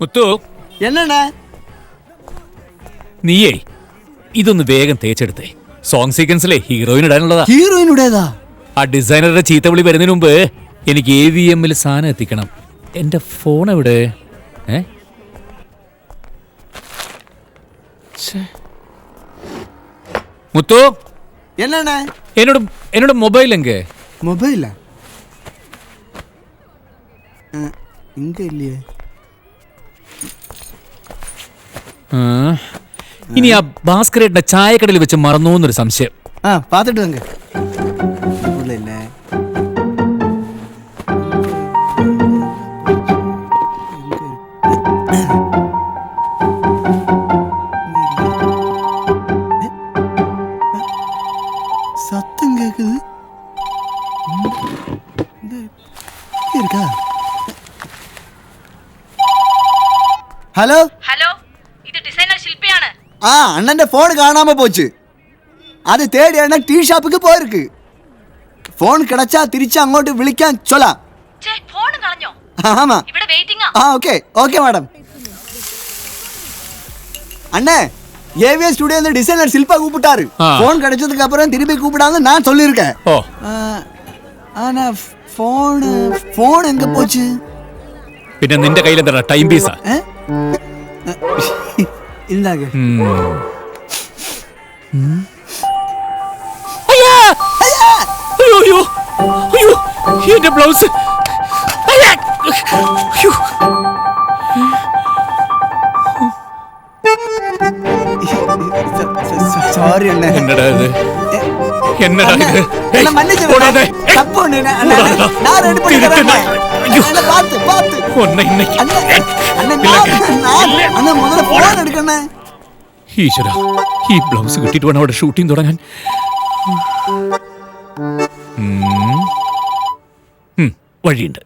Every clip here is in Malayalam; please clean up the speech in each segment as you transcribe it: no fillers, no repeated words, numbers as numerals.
മുത്തു, എന്നാ നീയേ ഇതൊന്ന് വേഗം തേച്ചെടുത്തേ. Song സീക്വൻസിലെ heroine ഇടാനുള്ളതാ. ഹീറോയിനുടേതാ? ആ ഡിസൈനറുടെ ചീത്തവിളി വരുന്നതിന് മുമ്പ് എനിക്ക് AVM സാധനം എത്തിക്കണം. എന്റെ ഫോൺ എവിടെ? മുത്തു, എന്നാ എന്നോട് മൊബൈൽ എങ്കേ? മൊബൈലാ ഇങ്ക ഇല്ലേ? ഇനി ആ ഭാസ്കരേട്ടന്റെ ചായക്കടയിൽ വെച്ച് മറന്നോന്നൊരു സംശയം. പാത്തിട്ട് തങ്ക ഇല്ലേ? സത്തം കേக்குது. ഹലോ ഹലോ, ഇത് ഡിസൈനർ ശില്പയാണ്. അണ്ണന്റെ ഫോൺ കാണാമ പോச்சு. അത് തേടി അണ്ണൻ ടീ ഷോപ്പിക്ക് പോയിருக்கு. ഫോൺ കിടച്ചാ തിരിച്ച് അങ്ങോട്ട് വിളിക്കാൻ ചൊല്ലാം. ഫോൺ കളഞ്ഞോ? ആമാ, ഇവിടെ വെയിറ്റിംഗ്. Okay okay madam. അണ്ണே AVS ஸ்டுடியோல டிசைனர் ஷில்பா கூப்பிட்டாரு. ஃபோன் கிடைச்சதுக்கு அப்புறம் திருப்பி கூப்பிடாம நான் சொல்லிருக்கேன். ஆனா ஃபோன் எங்க போச்சு? പിന്നെ നിന്റെ കയ്യിൽ എന്താ ടൈം പീസാ? ഇല്ലാക. അയ്യോ എന്റെ ബ്ലൗസ്. സോറി അണ്ണേ. എന്നടാ ഇത്? ഈശ്വര, ഈ ബ്ലൗസ് കിട്ടിയിട്ട് വേണം അവിടെ ഷൂട്ടിംഗ് തുടങ്ങാൻ. വഴിയുണ്ട്.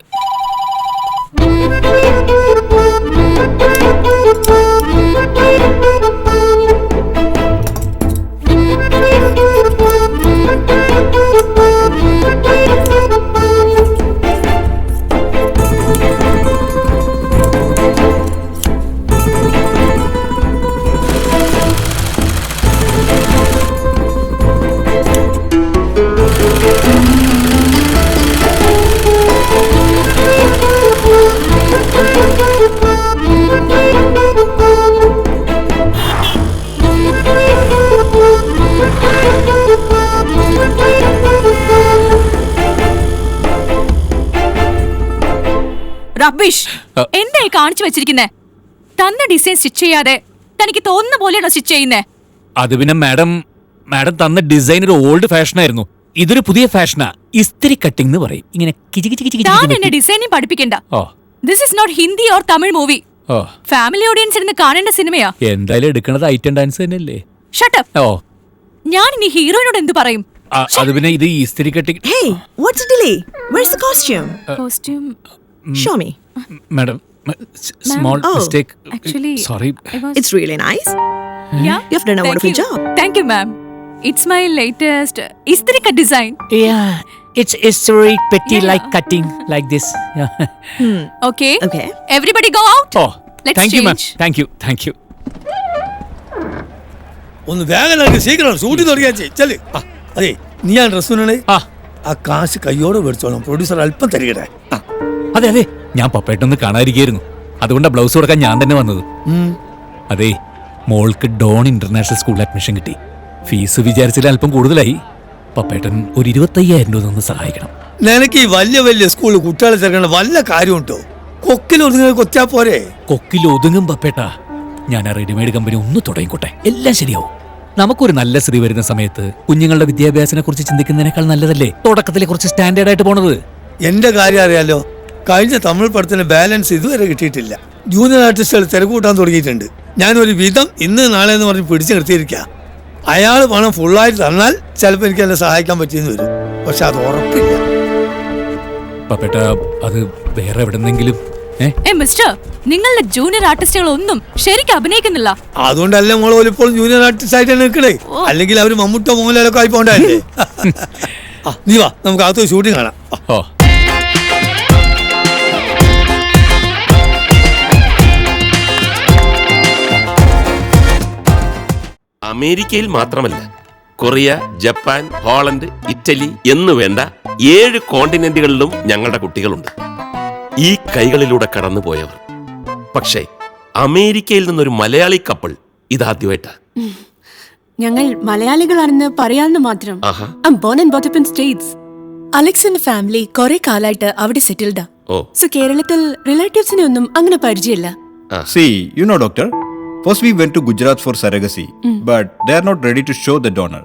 റബ്ബിഷ്, എന്തായി കാണിച്ചു വെച്ചിരിക്കുന്നേ? തന്ന ഡിസൈൻ സ്റ്റിച്ച് ചെയ്യാതെ തനിക്ക് തോന്നുന്ന പോലെയാണോ സ്റ്റിച്ച് ചെയ്യുന്നേ? അത് പിന്നെ മാഡം തന്ന ഡിസൈൻ ഒരു ഓൾഡ് ഫാഷൻ ആയിരുന്നു. ഇതൊരു പുതിയ ഫാഷനാ. ഇസ്തിരി കട്ടിംഗ് എന്ന് പറയും. ഇങ്ങനെ താൻ എന്നെ ഡിസൈനിങ് പഠിപ്പിക്കണ്ട. This is not Hindi or Tamil movie. Family audience ഇരുന്ന് കാണേണ്ട സിനിമയാ. എന്തായാലും എടുക്കണത് ഐറ്റം ഡാൻസ് തന്നെയല്ലേ? Shut up. ഞാൻ ഇനി ഹീറോയിനോട് എന്ത് പറയും? അത് പിന്നെ ഇത് ഇസ്തിരി cutting. Hey, what's the delay? Where's the costume? Costume. Show me. Madam, small mistake. Actually, sorry. It's really nice. Yeah. You've done a wonderful job. Thank you, ma'am. It's my latest istri cut design. Yeah, it's istri petty like cutting like this. Okay. Okay. Everybody go out. Oh, let's thank change. you, ma'am. Thank you. ഒന്ന് വേഗം നടക്ക്, സീക്കിരം ഷൂട്ടിംഗ് തുടങ്ങിയാച്ചേ. ചെല്. അതെ, നീ ആ ഡ്രസ് ആ കാശ് കയ്യോടെ മേടിച്ചോളാം. പ്രൊഡ്യൂസർ അല്പം തരികട്ടെ. അതെ, ഞാൻ പപ്പേട്ടൊന്ന് കാണാതിരിക്കായിരുന്നു. അതുകൊണ്ടാ ബ്ലൗസ് കൊടുക്കാൻ ഞാൻ തന്നെ വന്നത്. അതെ, മോൾക്ക് ഡോൺ ഇന്റർനാഷണൽ സ്കൂളിൽ അഡ്മിഷൻ കിട്ടി. ഫീസ് വിചാരിച്ചാൽ അല്പം കൂടുതലായി. പപ്പേട്ടൻ ഒരു 25,000 രൂപ ഒന്ന് സഹായിക്കണം. നിനക്ക് ഈ വലിയ സ്കൂളിൽ കുട്ടികളെ ചേർക്കേണ്ട വല്ല കാര്യമുണ്ടോ? കൊക്കിൽ ഒതുങ്ങി കൊച്ചാ പോരെ? കൊക്കിൽ ഒതുങ്ങും പപ്പേട്ടാ. ഞാൻ ആ റെഡിമെയ്ഡ് കമ്പനി ഒന്ന് തുടങ്ങിക്കോട്ടെ, എല്ലാം ശരിയാവും. നമുക്കൊരു നല്ല സ്ത്രീ വരുന്ന സമയത്ത് കുഞ്ഞുങ്ങളുടെ വിദ്യാഭ്യാസത്തിനെ കുറിച്ച് ചിന്തിക്കുന്നതിനേക്കാൾ നല്ലതല്ലേ തുടക്കത്തിലെ കുറച്ച് സ്റ്റാൻഡേർഡ് ആയിട്ട് പോണത്? എന്റെ കാര്യം അറിയാലോ, കഴിഞ്ഞ തമിഴ് പടത്തിന് ബാലൻസ് ഇതുവരെ കിട്ടിയിട്ടില്ല. ജൂനിയർ ആർട്ടിസ്റ്റുകൾ തിരക്കൂട്ടാൻ തുടങ്ങിയിട്ടുണ്ട്. ഞാനൊരു വിധം ഇന്ന് നാളെ എന്ന് പറഞ്ഞ് പിടിച്ചു നിർത്തിയിരിക്കുക. അയാൾ പണം ഫുള്ളായിട്ട് തന്നാൽ ചിലപ്പോൾ എനിക്ക് എന്നെ സഹായിക്കാൻ പറ്റിയെന്ന് വരും. പക്ഷെ അത് ഉറപ്പില്ല. പപ്പേട്ട, അത് വേറെ എവിടെന്നെങ്കിലും. മിസ്റ്റർ, നിങ്ങളുടെ ജൂനിയർ ആർട്ടിസ്റ്റുകൾ ഒന്നും ശരിക്കും അഭിനയിക്കുന്നില്ല. അതുകൊണ്ടല്ല മോള് ഇപ്പോൾ ജൂനിയർ ആർട്ടിസ്റ്റ് ആയിട്ട് നിൽക്കണേ. അല്ലെങ്കിൽ അവര് മമ്മൂട്ടോ മോഹൻലാലൊക്കെ ആയി പോണ്ടല്ലേ. നീ വാ, നമുക്ക് അകത്ത് ഷൂട്ടിംഗ് കാണാം. അമേരിക്കയിൽ മാത്രമല്ല, കൊറിയ, ജപ്പാൻ, ഹോളണ്ട്, ഇറ്റലി എന്നു വേണ്ട 7 കോണ്ടിനെന്റുകളിലും ഞങ്ങളുടെ കുട്ടികളുണ്ട്. ഈ കൈകളിലൂടെ കടന്നുപോയവർ. പക്ഷേ അമേരിക്കയിൽ നിന്നൊരു മലയാളി കപ്പിൾ ഇതാദ്യമായിട്ടാ. ഞങ്ങൾ മലയാളികളാണെന്ന് പറയാന്ന് മാത്രം. I'm born and brought up in States. അലക്സിന്റെ ഫാമിലി കുറെ കാലായിട്ട് അവിടെ സെറ്റിൽഡാ. സോ കേരളത്തിൽ റിലേറ്റീവ്സിനെ ഒന്നും അങ്ങനെ പരിചയമില്ല. See, you know, doctor, first we went to Gujarat for surrogacy, but they are not ready to show the donor.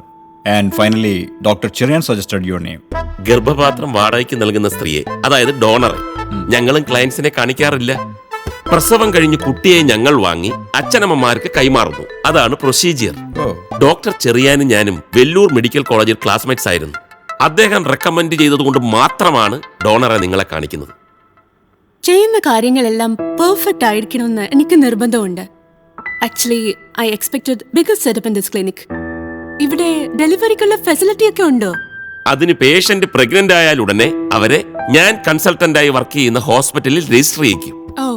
And finally, Dr. Cherian suggested your name. ഗർഭപാത്രം വാടകയ്ക്ക് നൽകുന്ന സ്ത്രീയെ, അതായത് ഡോണറെ, ഞങ്ങളും ക്ലയൻസിനെ കാണിക്കാറില്ല. പ്രസവം കഴിഞ്ഞ് കുട്ടിയെ ഞങ്ങൾ വാങ്ങി അച്ഛനമ്മമാർക്ക് കൈമാറുന്നു. അതാണ് പ്രൊസീജിയർ. ഡോക്ടർ ചെറിയാനും ഞാനും വെല്ലൂർ മെഡിക്കൽ കോളേജിൽ ക്ലാസ്മേറ്റ്സ് ആയിരുന്നു. അദ്ദേഹം റെക്കമെൻഡ് ചെയ്തതുകൊണ്ട് മാത്രമാണ് ഡോണറെ നിങ്ങളെ കാണിക്കുന്നത്. ചെയ്യുന്ന കാര്യങ്ങളെല്ലാം പെർഫെക്റ്റ് ആയിരിക്കണമെന്ന് എനിക്ക് നിർബന്ധമുണ്ട്. Actually I expected bigger setup in this clinic. ഇവിടെ ഡെലിവറിക്കുള്ള ഫെസിലിറ്റി ഒക്കെ ഉണ്ടോ? അതിന് പേഷ്യന്റ് പ്രഗ്നന്റ് ആയാൽ ഉടനെ അവരെ ഞാൻ കൺസൾട്ടന്റായി വർക്ക് ചെയ്യുന്ന ഹോസ്പിറ്റലിൽ രജിസ്റ്റർ ചെയ്യിക്കും.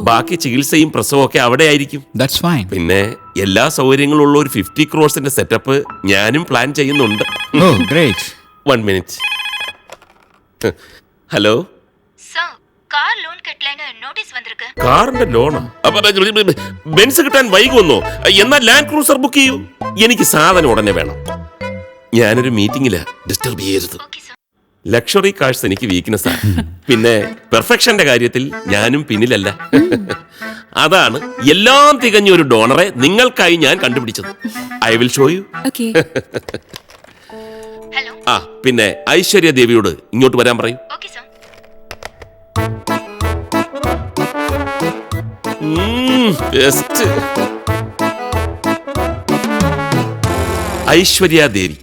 ബാക്കി ചികിത്സയും പ്രസവവും ഒക്കെ അവിടെ ആയിരിക്കും. That's fine. പിന്നെ എല്ലാ സൗകര്യങ്ങളും ഉള്ള ഒരു 50 crores സെറ്റപ്പ് ഞാനും പ്ലാൻ ചെയ്യുന്നുണ്ട്. Oh, great. 1 minute. Hello, car loan கட்டலன்னு நோட்டீஸ் வந்திருக்கு. കാറിന്റെ ലോണോ? ബെൻസ് കിട്ടാൻ വൈകുമെന്നോ? എന്നാൽ ലാൻഡ് ക്രൂസർ ബുക്ക് ചെയ്യൂ. എനിക്ക് സാധനം ഉടനെ വേണം. ഞാനൊരു മീറ്റിംഗില് ഡിസ്റ്റർബ് ചെയ്യരുത്. ലക്ഷറി കാഴ്സ് എനിക്ക് വീക്ക്നെസ് ആണ്. പിന്നെ പെർഫെക്ഷന്റെ കാര്യത്തിൽ ഞാനും പിന്നിലല്ല. അതാണ് എല്ലാം തികഞ്ഞ ഒരു ഡോണറെ നിങ്ങൾക്കായി ഞാൻ കണ്ടുപിടിച്ചത്. I will show you. ആ, പിന്നെ ഐശ്വര്യ ദേവിയോട് ഇങ്ങോട്ട് വരാൻ പറയൂ. ഐശ്വര്യ ദേവി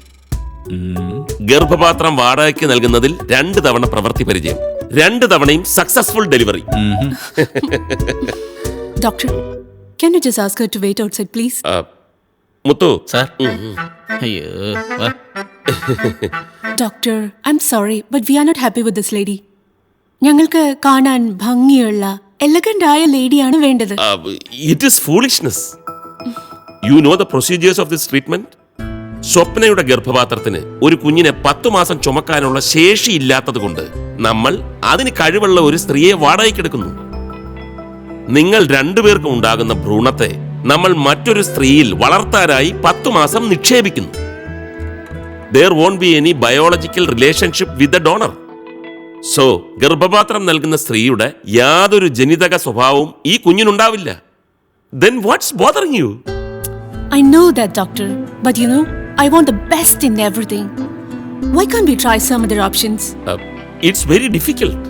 ഗർഭപാത്രം വാടകയ്ക്ക് നൽകുന്നതിൽ 2 തവണ പ്രവൃത്തി പരിചയം, 2 തവണയും successful delivery. Doctor, can you just ask her to wait outside, please? Muthu sir. അയ്യോ. Doctor, I'm sorry, but we are not happy with this lady. ഞങ്ങൾക്ക് കാണാൻ ഭംഗിയുള്ള എലഗന്റ് ആയ ലേഡിയാണ് വേണ്ടത്. It is foolishness. You know the procedures of this treatment. സ്വപ്നയുടെ ഗർഭപാത്രത്തിന് ഒരു കുഞ്ഞിനെ 10 മാസം ചുമക്കാനുള്ള ശേഷി ഇല്ലാത്തത് കൊണ്ട് നമ്മൾ അതിന് കഴിവുള്ള ഒരു സ്ത്രീയെ വാടകയ്ക്കെടുക്കുന്നു. നിങ്ങൾ 2 പേർക്കും ഉണ്ടാകുന്ന ഭ്രൂണത്തെ നമ്മൾ മറ്റൊരു സ്ത്രീയിൽ വളർത്താനായി 10 മാസം നിക്ഷേപിക്കുന്നു. There won't be any biological relationship with the donor. So ഗർഭപാത്രം നൽകുന്ന സ്ത്രീയുടെ യാതൊരു ജനിതക സ്വഭാവവും ഈ കുഞ്ഞിനുണ്ടാവില്ല. Then what's bothering you? I know that, doctor, but you know, I want the best in everything. Why can't we try some other options? It's very difficult.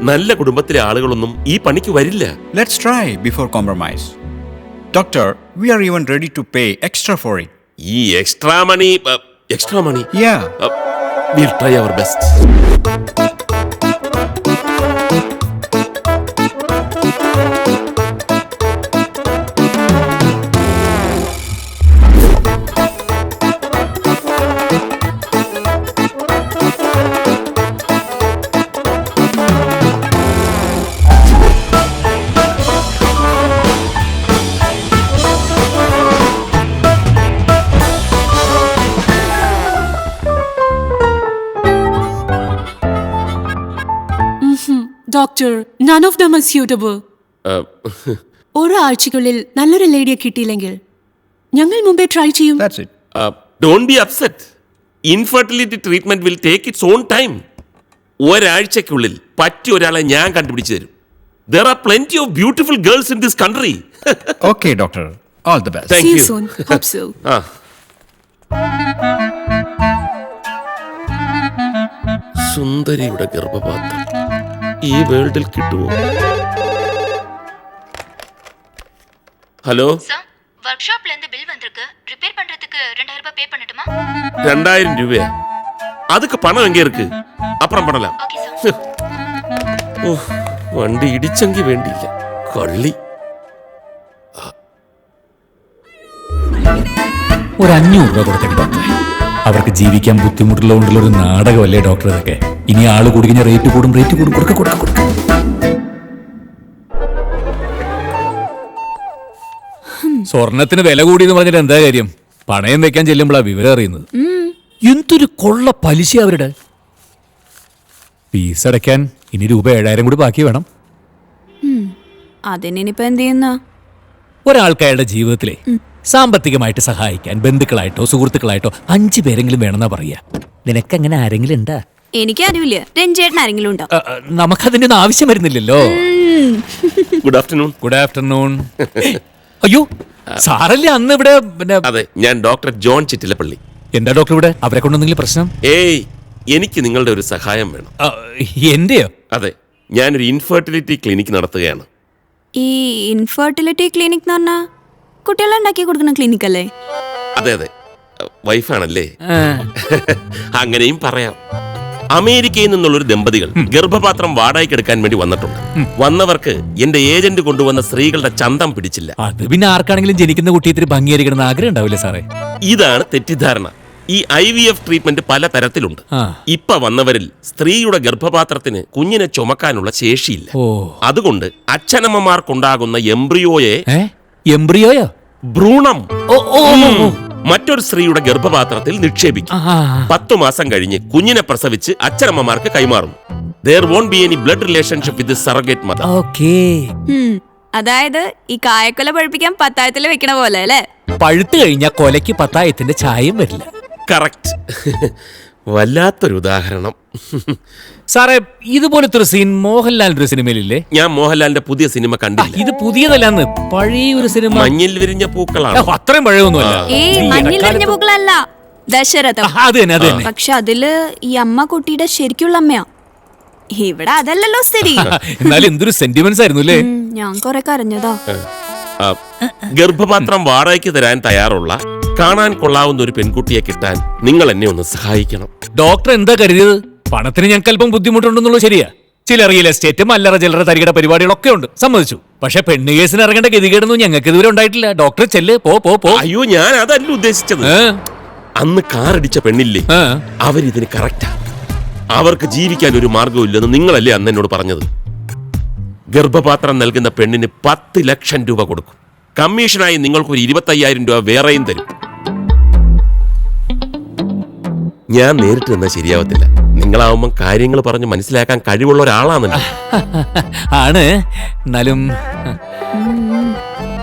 നല്ല കുടുംബത്തിലെ ആളുകളൊന്നും ഈ പണിക്ക് വരില്ല. Let's try before compromise. Doctor, we are even ready to pay extra for it. ഈ extra money. Yeah. We'll try our best. Doctor, none of them are suitable. ഒരാഴ്ചക്കുള്ളിൽ നല്ലൊരു ലേഡിയെ കിട്ടിയില്ലെങ്കിൽ ഞങ്ങൾ മുമ്പേ ട്രൈ ചെയ്യും. That's it. Don't be upset. Infertility treatment will take its own time. ഒരാഴ്ചക്കുള്ളിൽ പറ്റിയ ഒരാളെ ഞാൻ കണ്ടുപിടിച്ചു തരും. There are plenty of beautiful girls in this country. Okay, doctor. All the best. Thank See you. you soon. Hope so. സുന്ദരിയുടെ ഗർഭപാത്രം ഈ വേൾഡിൽ കിട്ടുമോ? ഹലോ, വർക്ക്ഷോപ്ல இருந்து பில் வந்திருக்கு. ரிப்பேர் பண்றதுக்கு 2000 ரூபாய் பே பண்ணட்டுமா? 2000 രൂപയാ? அதுக்கு பணம் எங்க இருக்கு? அப்புறம் பண்ணலாம். വണ്ടി ഇടിച്ചെങ്കിൽ വേണ്ടിയില്ല. കള്ളി. ഒരു 500 രൂപ കൊടുത്തേക്ക് ഡോക്ടറെ. അവർക്ക് ജീവിക്കാൻ ബുദ്ധിമുട്ടുള്ളതുകൊണ്ടുള്ള ഒരു നാടകമല്ലേ ഡോക്ടർ ഇതൊക്കെ? ഇനി ആള് കൂടി കഴിഞ്ഞാൽ റേറ്റ് കൂടും. കൊടുക്ക. സ്വർണത്തിന് വില കൂടി എന്ന് പറഞ്ഞിട്ട് എന്താ കാര്യം? പണയം വെക്കാൻ ചെല്ലുമ്പോഴാ വിവരം അറിയുന്നത്. എന്തൊരു കൊള്ള പലിശ അവരുടെ. ഫീസ് അടയ്ക്കാൻ ഇനി രൂപ 7,000 കൂടി ബാക്കി വേണം. അതിനിപ്പോ എന്ത് ചെയ്യുന്ന? ഒരാൾക്ക് അയാളുടെ ജീവിതത്തിലെ സാമ്പത്തികമായിട്ട് സഹായിക്കാൻ ബന്ധുക്കളായിട്ടോ സുഹൃത്തുക്കളായിട്ടോ 5 പേരെങ്കിലും വേണമെന്നാ പറയാ. നിനക്കങ്ങനെ ആരെങ്കിലും ഉണ്ടാ? എനിക്കറിയില്ല. രഞ്ജേട്ടൻ ആരെങ്കിലും ഉണ്ടോ? നമുക്കതിന്റെ ഒന്നും ആവശ്യം വരുന്നില്ലല്ലോ. Good afternoon. Good afternoon. അയ്യോ സാറല്ലേ അന്ന് ഇവിടെ പിന്നെ? അതെ, ഞാൻ ഡോക്ടർ ജോൺ ചിറ്റിലപ്പള്ളി. എന്താ ഡോക്ടർ ഇവിടെ? അവരെ കൊണ്ടെന്തെങ്കിലും പ്രശ്നം? ഏയ്, എനിക്ക് നിങ്ങളുടെ ഒരു സഹായം വേണം. എന്റെയോ? അതെ, ഞാനൊരു ഇൻഫെർട്ടിലിറ്റി ക്ലിനിക്ക് നടത്തുകയാണ്. ഈ ഇൻഫെർട്ടിലിറ്റി ക്ലിനിക് എന്ന് പറഞ്ഞാ കുട്ടികളെ ഉണ്ടാക്കി കൊടുക്കുന്ന ക്ലിനിക് അല്ലേ? അതെ അതെ, വൈഫാണല്ലേ? അങ്ങനെയും പറയാം. അമേരിക്കയിൽ നിന്നുള്ളൊരു ദമ്പതികൾ ഗർഭപാത്രം വാടകയ്ക്ക് എടുക്കാൻ വേണ്ടി വന്നിട്ടുണ്ട്. വന്നവർക്ക് എന്റെ ഏജന്റ് കൊണ്ടുവന്ന സ്ത്രീകളുടെ ചന്തം പിടിച്ചില്ല. അത് പിന്നെ ആർക്കാണെങ്കിലും ജനിക്കുന്ന കുട്ടി ഇത്തിരി ഭംഗിയായിരിക്കണം ആഗ്രഹം ഉണ്ടാവില്ലേ സാറേ? ഇതാണ് തെറ്റിദ്ധാരണ. ഈ IVF ട്രീറ്റ്മെന്റ് പല തരത്തിലുണ്ട്. ഇപ്പൊ വന്നവരിൽ സ്ത്രീയുടെ ഗർഭപാത്രത്തിന് കുഞ്ഞിനെ ചുമക്കാനുള്ള ശേഷിയില്ല. അതുകൊണ്ട് അച്ഛനമ്മമാർക്കുണ്ടാകുന്ന എംബ്രിയോയോ ഭ്രൂണം മറ്റൊരു സ്ത്രീയുടെ ഗർഭപാത്രത്തിൽ നിക്ഷേപിക്കും. 10 മാസം കഴിഞ്ഞ് കുഞ്ഞിനെ പ്രസവിച്ച് അച്ഛനമ്മമാർക്ക് കൈമാറും. There won't be any blood relationship with the surrogate mother. അതായത് ഈ കായക്കൊല പഴുപ്പിക്കാൻ 10,000 വെക്കണ പോലെ അല്ലേ? പഴുത്തു കഴിഞ്ഞാൽ കൊലയ്ക്ക് 10,000 ചായയും വരില്ല. കറക്റ്റ്. വല്ലാത്തൊരു ഉദാഹരണം. സാറേ, ഇതുപോലത്തെ ഒരു സീൻ മോഹൻലാലിന്റെ ഒരു സിനിമയിലില്ലേ? ഞാൻ മോഹൻലാലിന്റെ പുതിയ സിനിമ കണ്ടില്ല. ഇത് പുതിയതല്ലാന്ന്, പഴയ ഒരു സിനിമ. മഞ്ഞിൽ വിരിഞ്ഞ പൂക്കളാണ്. അത്രയും പഴയൊന്നുമല്ല. മഞ്ഞിൽ വിരിഞ്ഞ പൂക്കളല്ല, ദശരഥം. അത് തന്നെ. പക്ഷെ അതില് ഈ അമ്മ കുട്ടിയുടെ ശരിക്കുള്ള അമ്മയാ. ഇവിടെ അതല്ലല്ലോ സ്ഥിതി. എന്നാലും എന്തൊരു സെന്റിമെന്റ്സ് ആയിരുന്നു അല്ലേ? ഞാൻ കൊറേ കരഞ്ഞതാ. ഗർഭപാത്രം വാടകയ്ക്ക് തരാൻ തയ്യാറുള്ള കാണാൻ കൊള്ളാവുന്ന ഒരു പെൺകുട്ടിയെ കിട്ടാൻ നിങ്ങൾ എന്നെ ഒന്ന് സഹായിക്കണം. ഡോക്ടർ എന്താ കരുതിയത്? പണത്തിന് ഞങ്ങൾക്ക് അല്പം ബുദ്ധിമുട്ടുണ്ടെന്നുള്ളത് ശരിയാ. ചില റിയൽ എസ്റ്റേറ്റും അല്ലറ ചില്ലറ തരികട പരിപാടികളൊക്കെ ഉണ്ട്, സമ്മതിച്ചു. പക്ഷെ പെണ്ണ് കേസിന് ഇറങ്ങേണ്ട ഗതികേടൊന്നും ഞങ്ങൾക്ക് ഇതുവരെ ഉണ്ടായിട്ടില്ല. ഡോക്ടർ ചെല്ല്, പോ. അയ്യോ, ഞാൻ അതല്ല ഉദ്ദേശിച്ചത്. അന്ന് കാറടിച്ച പെണ്ണില്ലേ, അവരിതിന് കറക്റ്റാ. അവർക്ക് ജീവിക്കാൻ ഒരു മാർഗവും ഇല്ലെന്ന് നിങ്ങളല്ലേ അന്ന് എന്നോട് പറഞ്ഞത്. ഗർഭപാത്രം നൽകുന്ന പെണ്ണിന് 10 ലക്ഷം രൂപ കൊടുക്കും. കമ്മീഷനായി നിങ്ങൾക്കൊരു 25,000 രൂപ വേറെയും തരും. ഞാൻ നേരിട്ട് നിന്നാൽ ശരിയാവത്തില്ല. നിങ്ങളാവുമ്പം കാര്യങ്ങൾ പറഞ്ഞ് മനസ്സിലാക്കാൻ കഴിവുള്ള ഒരാളാണല്ലോ. ആണ്. എന്നാലും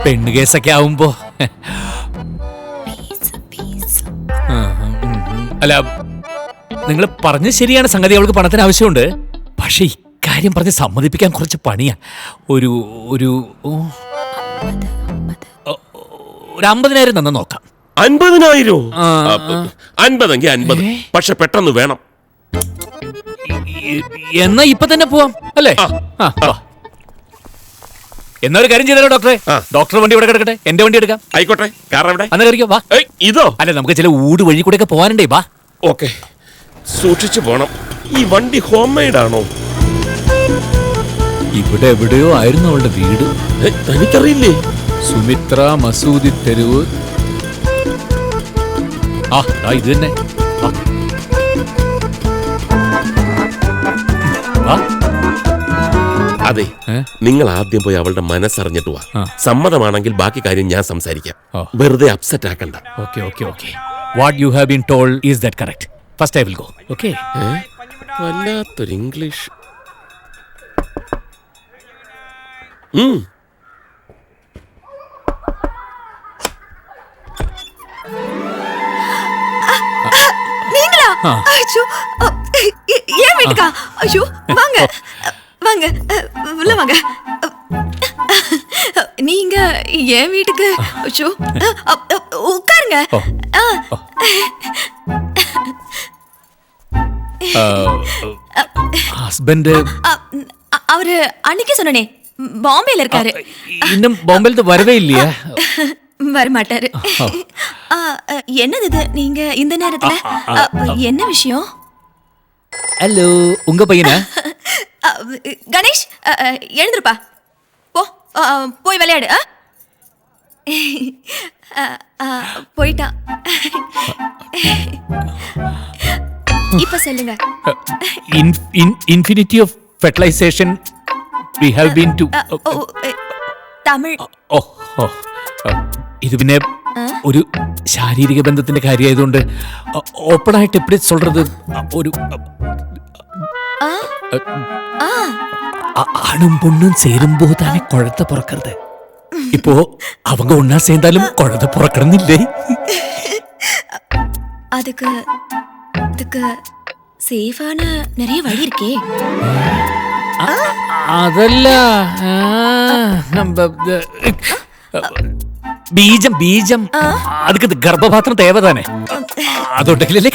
പെണ്ണ് കേസൊക്കെ ആവുമ്പോ അല്ല, നിങ്ങൾ പറഞ്ഞത് ശരിയാണ്. സംഗതി അവൾക്ക് പണത്തിന് ആവശ്യമുണ്ട്. പക്ഷെ ഇക്കാര്യം പറഞ്ഞ് സമ്മതിപ്പിക്കാൻ കുറച്ച് പണിയാ. ഒരു 50,000 തന്നെ നോക്കാം. 50,000? 50 എങ്കിൽ 50. പക്ഷെ പെട്ടെന്ന് വേണം. എന്നാ ഇപ്പൊ തന്നെ പോവാം അല്ലേ? എന്നാ ഒരു കാര്യം ചെയ്താലോ ഡോക്ടറെ? ഡോക്ടർ വണ്ടി ഇവിടെ കിടക്കട്ടെ, എന്റെ വണ്ടി എടുക്കാം. ആയിക്കോട്ടെ, കാർ എവിടെ? അന്ന് കയറിക്കോ. വാ. ഇതോ? അല്ല, നമുക്ക് ചില ഊട് വഴി കൂടെ ഒക്കെ പോകാനുണ്ടേ. വാ. ഓക്കെ, സൂക്ഷിച്ചു പോണം. ഈ വണ്ടി ഹോം മെയ്ഡ് ആണോ? ഇവിടെ എവിടെയോ ആയിരുന്നു അവളുടെ വീട്. തനിക്കറിയില്ലേ? സുമിത്ര മസൂദി തെരുവ്. ഇത് തന്നെ. അതെ, നിങ്ങൾ ആദ്യം പോയി അവളുടെ മനസ്സറിഞ്ഞിട്ട് വാ. സമ്മതമാണെങ്കിൽ ബാക്കി കാര്യം ഞാൻ സംസാരിക്കാം. വെറുതെ അപ്സെറ്റ് ആക്കണ്ട. Okay. What you have been told is that correct? First I will go. Okay. വല്ലാത്തൊരു ഇംഗ്ലീഷ്. ஏன் வீட்டுக்கா? ஐயோ, வாங்க வாங்க உள்ள வாங்க. நீங்க ஏன் வீட்டுக்கு? ஐயோ, உட்காருங்க. ஹஸ்பண்ட் அவரு அன்னைக்கு சொன்னனே பாம்பேல இருக்காரு. இன்னும் பாம்பேல வரவே இல்லையா? வரமாட்டாரு. என்னது இது நீங்க இந்த நேரத்துல? என்ன விஷயம்? ஹலோ, உங்க பையனா? கணேஷ், எழுந்திருப்பா. போய் விளையாடு. போயிட்டான். இப்ப சொல்லுங்க. Infinity of fertilization we have been to Tamil. ഇത് പിന്നെ ഒരു ശാരീരിക ബന്ധത്തിന്റെ കാര്യമായതുകൊണ്ട് ഓപ്പണായിട്ട് എപ്പടി சொல்றது ഒരു ஆணும் பொண்ணும் சேரும்போ தானே குழந்தை பிறக்கிறது. இப்போ அவங்க ஒன்னா சேர்ந்தாலும் குழந்தை பிறக்கணும்னில்லை. அதுக்கு அதுக்கு சேஃபான நிறைய வழி இருக்கே. അതല്ല ബീജം ബീജം അതൊക്കെ ഗർഭപാത്രം തേവതാനെ അതുണ്ടെങ്കിലല്ലേ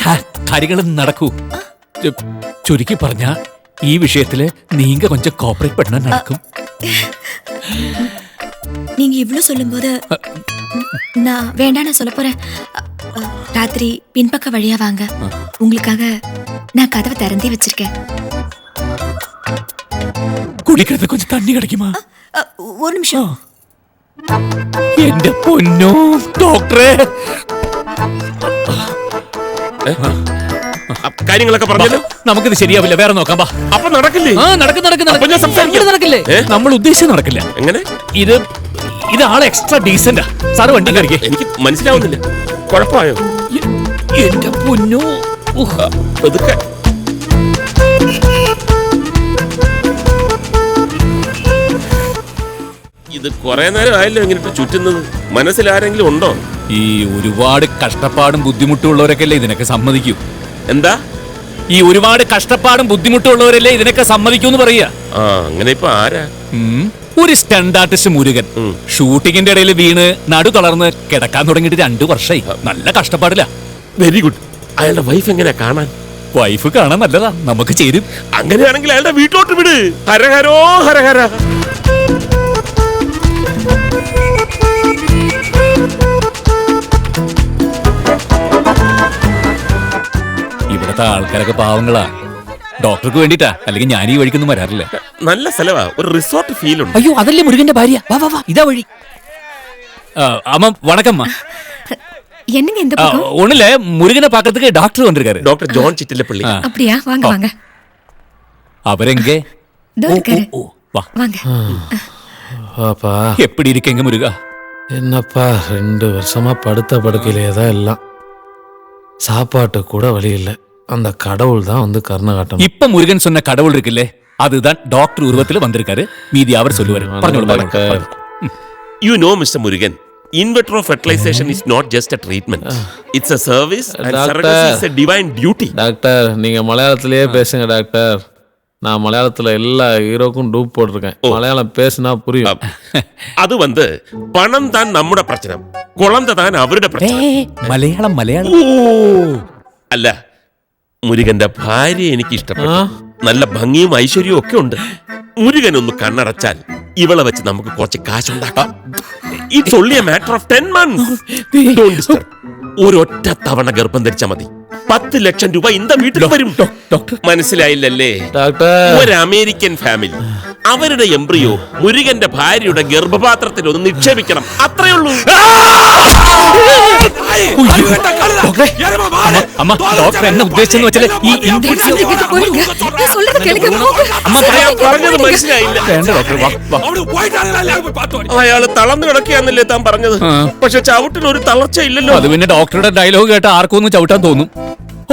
കാര്യങ്ങൾ നടക്കൂ. ചുരുക്കി പറഞ്ഞ ഈ വിഷയത്തില് നീങ്ക കൊഞ്ചം കോപ്പറേറ്റ് பண்ண നടക്കും. நீங்க இவ்வளவு சொல்லும்போது நான் வேண்டான்னு சொல்ல போறேன். ராத்திரி பின்பக்க வழியா வாங்க, உங்களுக்காக நான் கதவை திறந்தே வச்சிருக்கேன். കുടിക്കുന്നത് കൊഞ്ചം തണ്ണി കിടക്കുമാ? ஒரு நிமிஷம். എന്റെ പൊന്നോ ഡോക്ടറെ, കാര്യങ്ങളൊക്കെ പറഞ്ഞല്ലോ. നമുക്കിത് ശരിയാവില്ല, വേറെ നോക്കാം. അപ്പൊ നടക്കില്ലേ? നടക്കില്ലേ? നമ്മൾ ഉദ്ദേശിച്ച് നടക്കില്ല. എങ്ങനെ? ഇത് ആളെ എക്സ്ട്രാ ഡീസന്റാ. സാറ് വണ്ടി കറിക്കേ. എനിക്ക് മനസ്സിലാവുന്നില്ല. കുഴപ്പമായോ? എന്റെ പൊന്നോ പതുക്കെ. ഇത് കുറെ നേരം ആയല്ലോ ഇങ്ങനെ ചുറ്റുന്നത്. മനസ്സിൽ ആരെങ്കിലും ഉണ്ടോ? ഈ ഒരുപാട് കഷ്ടപ്പാടും ബുദ്ധിമുട്ടുള്ളവരൊക്കെയല്ലേ ഇതിനൊക്കെ സമ്മതിക്കൂ. എന്താ? ഈ ഒരുപാട് കഷ്ടപ്പാടും ബുദ്ധിമുട്ടുള്ളവരല്ലേ ഇതിനൊക്കെ സമ്മതിക്കൂന്ന് പറയാ. അങ്ങനെ ഇപ്പൊ ആരാ? ഒരു സ്റ്റണ്ട് ആർട്ടിസ്റ്റ് മുരുകൻ ഷൂട്ടിങ്ങിന്റെ ഇടയിൽ വീണ് നടു തളർന്ന് കിടക്കാൻ തുടങ്ങിയിട്ട് 2 വർഷമായി. നല്ല കഷ്ടപ്പാടില്ല. Very good. അയാളുടെ വൈഫ് എങ്ങനെയാ കാണാൻ? വൈഫ് കാണാൻ നല്ലതാ, നമുക്ക് ചേരും. അങ്ങനെയാണെങ്കിൽ അയാളുടെ വീട്ടിലോട്ട് വിട്. ഹരഹരോ ഹരഹര. ഇവിടത്തെ ആൾക്കാരൊക്കെ പാവങ്ങളാ. ഡോക്ടർക്ക് വേണ്ടിട്ടാ, അല്ലെങ്കിൽ ഞാൻ ഈ വഴിക്കൊന്നും വരാറില്ല. നല്ല സ്ഥലവാ, ഒരു റിസോർട്ട് ഫീൽ ഉണ്ട്. അയ്യോ അതല്ലേ മുരുകന്റെ ഭാര്യ. വാ വാ വാ, ഇതാ വഴി. അമ്മ വണക്കമ്മ. என்னங்க இந்த பக்கம்? ஒண்ணுல முருகனை பாக்கிறதுக்கு டாக்டர் வந்திருக்காரு. Doctor John Chittilappilly. அப்படியா? வாங்க வாங்க. அவரெங்க? வா வாங்க. அப்பா எப்படி இருக்கீங்க முருகா? என்னப்பா 2 வருஷமா படுத்த படுக்கையிலே தான் எல்லாம். சாப்பாட்டு கூட வழி இல்லை. அந்த கடவுள் தான் வந்து கருணை காட்டணும். இப்ப முருகன் சொன்ன கடவுள் இருக்குல்ல, அதுதான் டாக்டர் உருவத்துல வந்திருக்காரு. மீதி அவர் சொல்லுவாரு. പറഞ്ഞോളൂ. You know Mr. Murugan, in vitro fertilization is not just a treatment. It's a service and surrogacy is a divine duty. Doctor நீங்க மலையாளத்திலேயே பேசுங்க டாக்டர். நான் மலையாளத்துல எல்லா ஹீரோக்கும் டூப் போட்டிருக்கேன். மலையாளம் பேசினா புரியும். அது வந்து பணம் தான் നമ്മുടെ പ്രശ്നം, കുളന്ത താൻ അവരുടെ പ്രശ്നം. മലയാളം മലയാളം. അല്ല, മുരുകന്റെ ഭാര്യ എനിക്ക് ഇഷ്ടപ്പെട്ടു. നല്ല ഭംഗിയും ഐശ്വര്യവും ഒക്കെ ഉണ്ട്. മുരുകൻ ഒന്ന് കണ്ണടച്ചാൽ ഇവളെ വെച്ച് നമുക്ക് കുറച്ച് കാശുണ്ടാക്കാം. It's only a matter of 10 months. Don't disturb. ഒരൊറ്റ തവണ ഗർഭം ധരിച്ചാൽ മതി. 10 ലക്ഷം രൂപ ഇന്ന വീട്ടിൽ വരും. മനസ്സിലായില്ലല്ലേ? ഒരു അമേരിക്കൻ ഫാമിലി അവരുടെ എംബ്രിയോ മുരുകന്റെ ഭാര്യയുടെ ഗർഭപാത്രത്തിൽ ഒന്ന് നിക്ഷേപിക്കണം. അത്രേ ഉള്ളൂ. അമ്മ ഡോക്ടർ എന്നെ ഉദ്ദേശിച്ചെന്ന് വെച്ചാൽ പറഞ്ഞത് മനസ്സിലായില്ല. അയാള് തളർന്നു കിടക്കുകയാന്നല്ലേ താൻ പറഞ്ഞത്? പക്ഷെ ചവിട്ടിന് ഒരു തളർച്ച ഇല്ലല്ലോ. അത് പിന്നെ ഡോക്ടറുടെ ഡയലോഗ് കേട്ട ആർക്കും ഒന്ന് ചവിട്ടാൻ തോന്നും.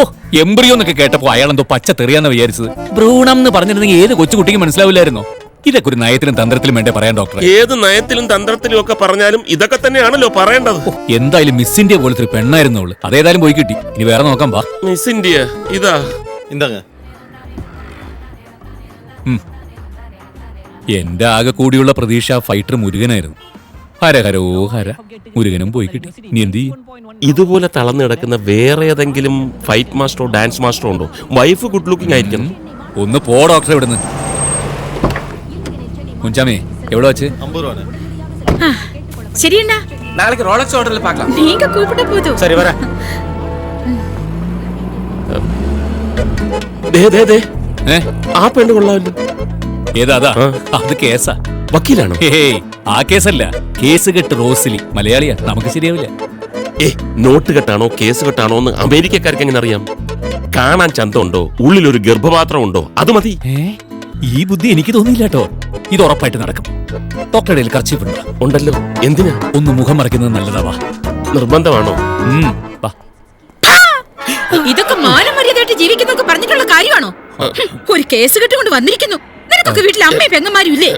ഓ, എംബ്രിയോ എന്നൊക്കെ കേട്ടപ്പോ അയാളെന്തോ പച്ച തെറിയാന്ന് വിചാരിച്ചത്. ഭ്രൂണം എന്ന് പറഞ്ഞിരുന്നെങ്കിൽ ഏത് കൊച്ചുകുട്ടിക്ക് മനസ്സിലാവില്ലായിരുന്നോ? ഇതൊക്കെ ഒരു നയത്തിലും തന്ത്രത്തിലും വേണ്ടേ പറയാൻ ഡോക്ടർ? ഏത് നയത്തിലും തന്ത്രത്തിലും ഒക്കെ പറഞ്ഞാലും ഇതൊക്കെ തന്നെയാണല്ലോ പറയേണ്ടത്. എന്തായാലും മിസ് ഇന്ത്യ പോലത്തെ ഒരു പെണ്ണായിരുന്നു അവള്. അതേതായാലും പോയി കിട്ടി. ഇനി വേറെ നോക്കാം. വാ. മിസ് ഇന്ത്യ ഇതാ. എന്റെ ആകെ കൂടിയുള്ള പ്രതീക്ഷ ഫൈറ്റർ മുരുകനായിരുന്നു. ഹരഹരോ ഹര, മുരുകനും പോയി കിട്ടി. ഇനി എന്ത് ചെയ്യും? ഇതുപോലെ തളർന്നു കിടക്കുന്ന വേറെ ഏതെങ്കിലും ഫൈറ്റ് മാസ്റ്ററോ ഡാൻസ് മാസ്റ്ററോ ഉണ്ടോ? വൈഫ് ഗുഡ് ലുക്കിംഗ് ആയിരിക്കണം. ഒന്ന് പോ ഡോക്ടറെ ഇവിടുന്ന്. മുൻചാമേ എവിടെ വെച്ച്? 50 രൂപ. சரி அண்ணா, நாளைக்கு ரோலக்ஸ் ஹோட்டல்ல பார்க்கலாம். நீங்க கூப்பிட்ட போதும். சரி வர. ആ പെണ്ണ് കൊള്ളാമല്ലോ. ഏതാ? അത് കേസാ. വക്കീലാണോ? ആ കേസല്ല, കേസ് കെട്ട് റോസിലി. മലയാളിയാ, നമുക്ക് ശരിയാവില്ല. നോട്ട് കെട്ടാണോ കേസ് കെട്ടാണോ എന്ന് അമേരിക്കക്കാർക്ക് എങ്ങനെ അറിയാം? കാണാൻ ചന്തമുണ്ടോ, ഉള്ളിലൊരു ഗർഭപാത്രം ഉണ്ടോ, അത് മതി. ഈ ബുദ്ധി എനിക്ക് തോന്നിയില്ല കേട്ടോ. ഇത് ഉറപ്പായിട്ട് നടക്കും. ഡോക്ടറുടെ കർച്ചീഫ് ഉണ്ടല്ലോ? എന്തിനാ? ഒന്ന് മുഖം മറയ്ക്കുന്നത് നല്ലതാവാ. നിർബന്ധമാണോ? വാ. ഇതൊക്കെ മാനമര്യാദയായിട്ട് ജീവിക്കുന്നൊക്കെ പറഞ്ഞിട്ടുള്ള കാര്യമാണോ? ഒരു കേസ് കെട്ടുകൊണ്ട് വന്നിരിക്കുന്നു. നിനക്കൊക്കെ വീട്ടിൽ അമ്മയും പെങ്ങന്മാരും ഇല്ലേ?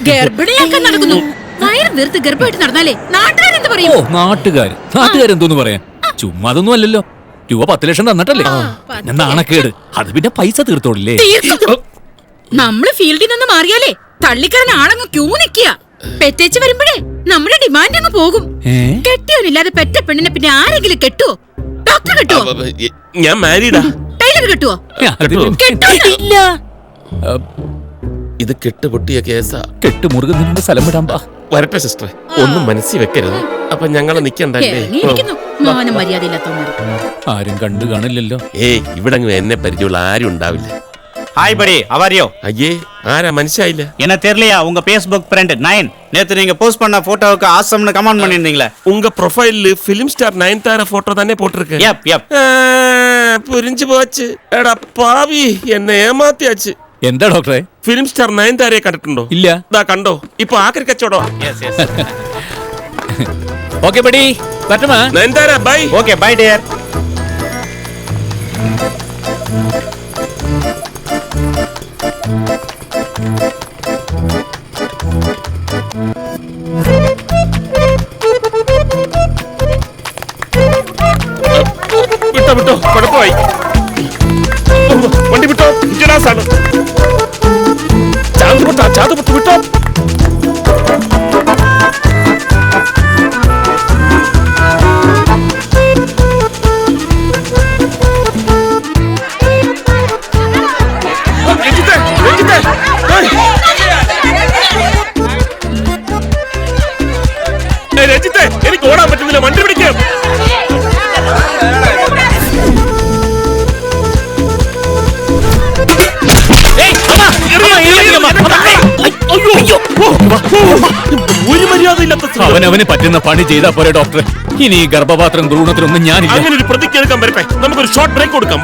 ഗർഭിണിയാക്കാൻ നടക്കുന്നു. വയറും വീർത്ത് ഗർഭമായിട്ട് നടന്നാലേ നാട്ടുകാരെന്ത് പറയും? നാട്ടുകാരെന്തോന്ന് പറയാൻ? ചുമ്മാ അതൊന്നും അല്ലല്ലോ. രൂപ 10 ലക്ഷം തന്നിട്ടല്ലേ? പിന്നെ നാണക്കേട്. അത് പിന്നെ പൈസ തീർത്തോളില്ലേ? നമ്മള് ഫീൽഡിൽ നിന്ന് മാറിയാലേ തള്ളിക്കറിന് ആളങ്ങ് ക്യൂ നിക്കുക. പെറ്റേച്ച് വരുമ്പോഴേ നമ്മുടെ ഡിമാൻഡ് അങ്ങ് പോകും. കെട്ടിയോനില്ലാതെ പെറ്റ പെണ്ണിനെ പിന്നെ ആരെങ്കിലും കെട്ടുവോ? ഡോക്ടർ കെട്ടുവോ? ഞാൻ മാരീഡാ. ടൈലർ കെട്ടുവോ? ഇല്ല. ഇത് കെട്ടുപൊട്ടിയ കേസാ. കെട്ടുമുറുകുന്നതിന്റെ സ്ഥലം വിടാൻ പാ. വരട്ടെ സിസ്റ്ററെ, ഒന്നും മനസ്സിൽ വെക്കരുത്. അപ്പൊ ഞങ്ങളെ നിക്കണ്ടല്ലേ? ആരും കണ്ടു കാണില്ലല്ലോ. ഏയ്, ഇവിടെ എന്നെ പരിചയമുള്ള ആരും ഉണ്ടാവില്ല. ஹாய் படி, அவரியோ? അയ്യേ, ആരാ മനസ്സിലായില്ല? என்ன தெரியலையா? உங்க ஃபேஸ்புக் ஃப்ரெண்ட் 9 நேத்து நீங்க போஸ்ட் பண்ண போட்டோவுக்கு ஆசம்னு கமெண்ட் பண்ணிருந்தீங்களே. உங்க ப்ரொஃபைல்ல ஃபிலிம் ஸ்டார் நயன்தாரா போட்டோ தானே போட்டிருக்கு. Yup yup. புரிஞ்சு போச்சு. എടാ പാവി, എന്നെ ഏമാത്തിയാச்சு. എന്താ ഡോക്ടറെ? ഫിലിം സ്റ്റാർ നയൻതാരയെ കണ്ടിട്ടുണ്ടോ? ഇല്ല. ദാ കണ്ടോ, ഇപ്പൊ ആക്രി കച്ചവടോ. ഓക്കെ ബഡി, പറ്റുമോ? Nayanthara bye. Okay bye dear. വിട്ടോ കുഴപ്പമായി. വണ്ടി വിട്ടോ, ഇൻഷുറൻസാണ്. ചാന്ത് വിട്ടോ. രഞ്ജിത്തെ, എനിക്ക് ഓടാൻ പറ്റുന്നില്ല, വണ്ടി പിടിക്കാം. ഒരു മര്യാദയില്ലാത്ത അവനവന് പറ്റുന്ന പണി ചെയ്താ പോരെ ഡോക്ടർ. ഇനി ഗർഭപാത്രം ഭ്രൂണത്തിനൊന്നും ഞാനില്ല. അങ്ങനെ ഒരു പ്രതിജ്ഞ എടുക്കാൻ വരട്ടെ. നമുക്കൊരു ഷോർട്ട് ബ്രേക്ക് കൊടുക്കാം.